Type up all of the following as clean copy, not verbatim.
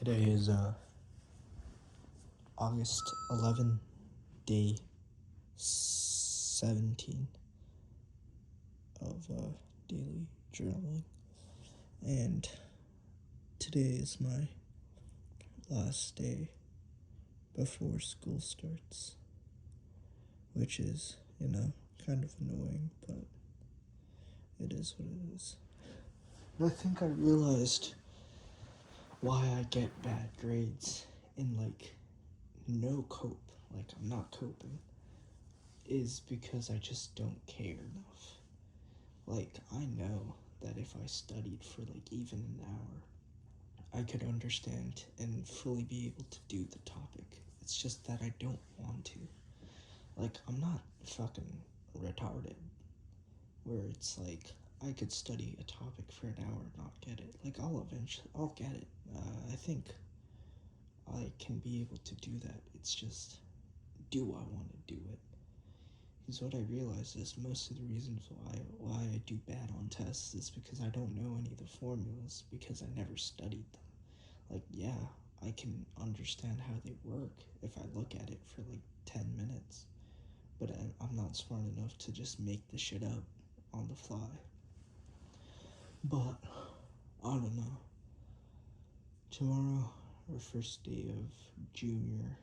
Today is August 11, day 17 of daily journaling, and today is my last day before school starts, which is, kind of annoying, but it is what it is. And I think I realized why I get bad grades in no cope, I'm not coping, is because I just don't care enough. I know that if I studied for even an hour, I could understand and fully be able to do the topic. It's just that I don't want to. I'm not fucking retarded, where it's I could study a topic for an hour and not get it. I'll get it. I think I can be able to do that. It's just, do I want to do it? Because what I realize is most of the reasons why I do bad on tests is because I don't know any of the formulas, because I never studied them. Yeah, I can understand how they work if I look at it for 10 minutes, but I'm not smart enough to just make the shit up on the fly. But I don't know. Tomorrow, our first day of junior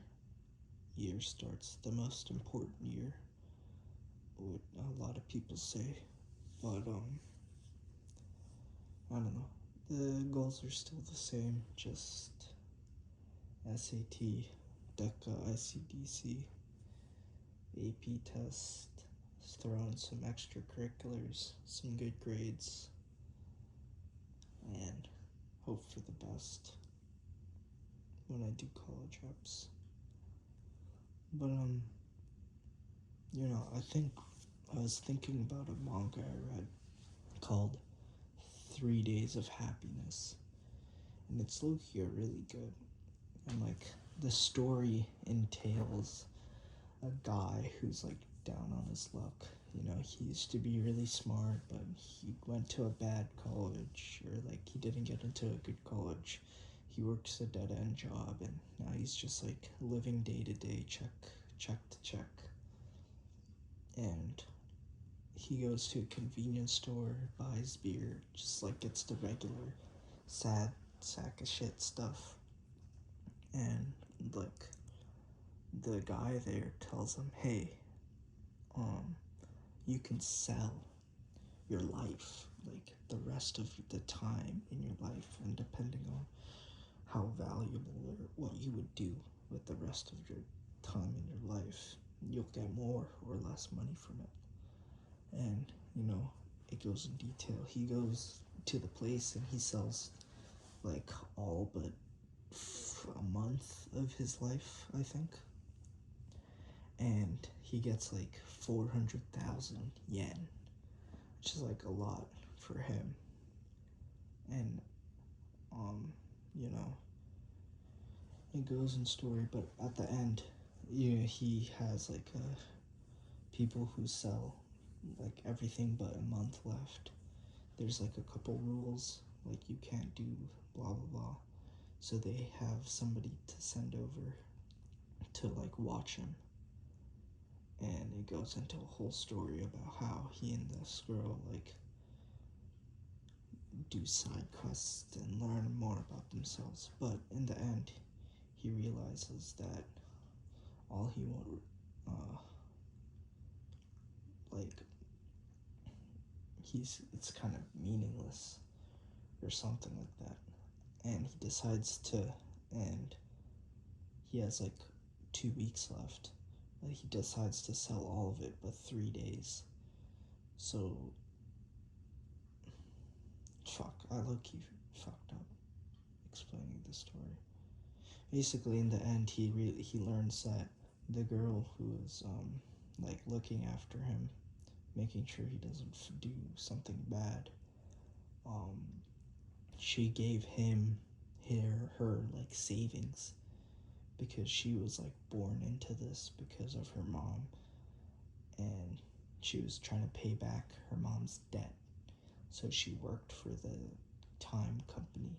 year starts, the most important year, what a lot of people say. But I don't know. The goals are still the same, just SAT, DECA, ICDC, AP test, throw in some extracurriculars, some good grades, and hope for the best when I do college reps. But I was thinking about a manga I read called 3 Days of Happiness, and it's low-key really good. And the story entails a guy who's down on his luck. He used to be really smart, but he went to a bad college, or he didn't get into a good college. He works a dead-end job, and now he's just living day to day, check to check. And he goes to a convenience store, buys beer, just gets the regular sad sack of shit stuff. And the guy there tells him, hey, you can sell your life, the rest of the time in your life, and depending on how valuable or what you would do with the rest of your time in your life, you'll get more or less money from it. And it goes in detail. He goes to the place and he sells all but a month of his life, I think, and he gets 400,000 yen, which is a lot for him. And it goes in story, but at the end, he has people who sell everything but a month left. There's a couple rules, you can't do blah blah blah, so they have somebody to send over to watch him. And it goes into a whole story about how he and this girl do side quests and learn more about themselves. But in the end, he realizes that all he wanted, it's kind of meaningless or something like that. And he decides to, and he has 2 weeks left, but he decides to sell all of it but 3 days. So I low-key fucked up explaining the story. Basically, in the end, he learns that the girl who is looking after him, making sure he doesn't do something bad, she gave him her savings, because she was born into this because of her mom, and she was trying to pay back her mom's debt. So she worked for the time company,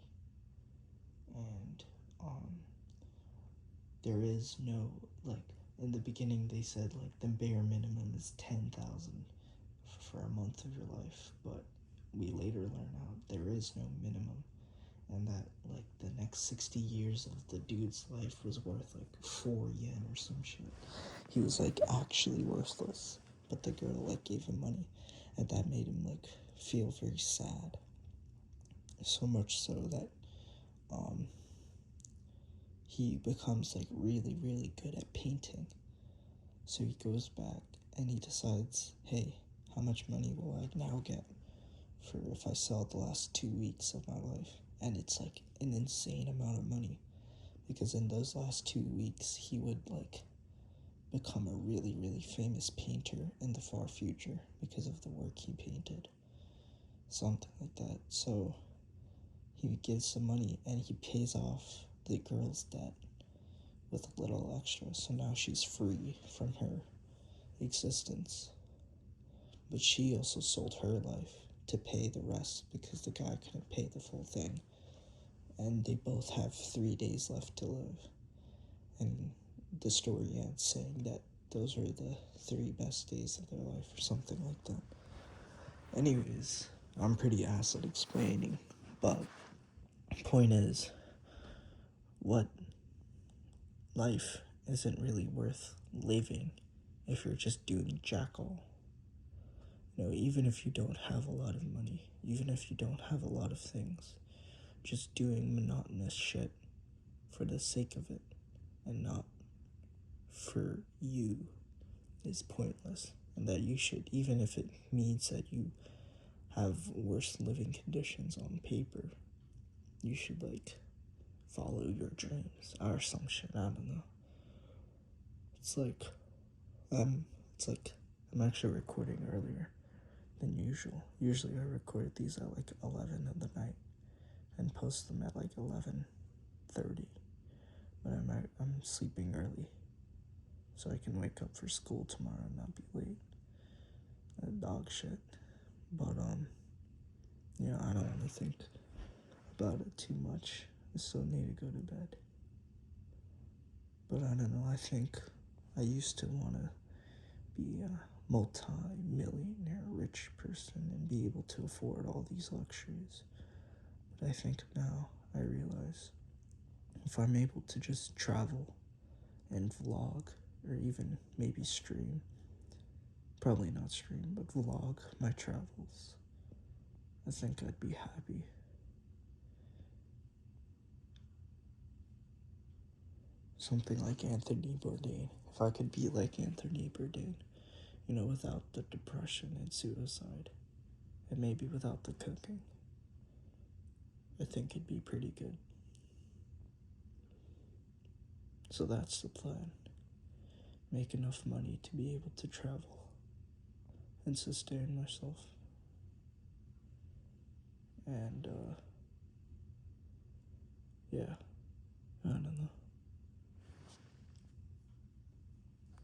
and there is no, like, in the beginning they said, like, the bare minimum is 10,000 for a month of your life, but we later learn out there is no minimum, and that, like, the next 60 years of the dude's life was worth, like, 4 yen or some shit. He was, like, actually worthless, but the girl, like, gave him money, and that made him, like, feel very sad. So much so that, he becomes, like, really, really good at painting. So he goes back and he decides, hey, how much money will I now get for if I sell the last 2 weeks of my life? And it's, like, an insane amount of money, because in those last 2 weeks he would, like, become a really, really famous painter in the far future because of the work he painted. Something like that. So he gives some money and he pays off the girl's debt with a little extra, so now she's free from her existence. But she also sold her life to pay the rest because the guy couldn't pay the full thing. And they both have 3 days left to live. And the story ends saying that those are the 3 best days of their life or something like that. Anyways, I'm pretty ass at explaining, but point is, what life isn't really worth living if you're just doing jack all. You know, even if you don't have a lot of money, even if you don't have a lot of things, just doing monotonous shit for the sake of it and not for you is pointless. And that you should, even if it means that you have worse living conditions on paper, you should, like, follow your dreams or some shit. I don't know. It's like, it's like I'm actually recording earlier than usual. Usually I record these at like 11 of the night and post them at like 11:30. But I'm sleeping early so I can wake up for school tomorrow and not be late. Dog shit. But yeah, I don't want to think about it too much. I still need to go to bed. But I don't know, I think I used to want to be a multi-millionaire rich person and be able to afford all these luxuries. But I think now I realize if I'm able to just travel and vlog, or even maybe stream, probably not stream, but vlog my travels, I think I'd be happy. Something like Anthony Bourdain. If I could be like Anthony Bourdain, you know, without the depression and suicide, and maybe without the cooking, I think it'd be pretty good. So that's the plan. Make enough money to be able to travel and sustain myself. And, yeah.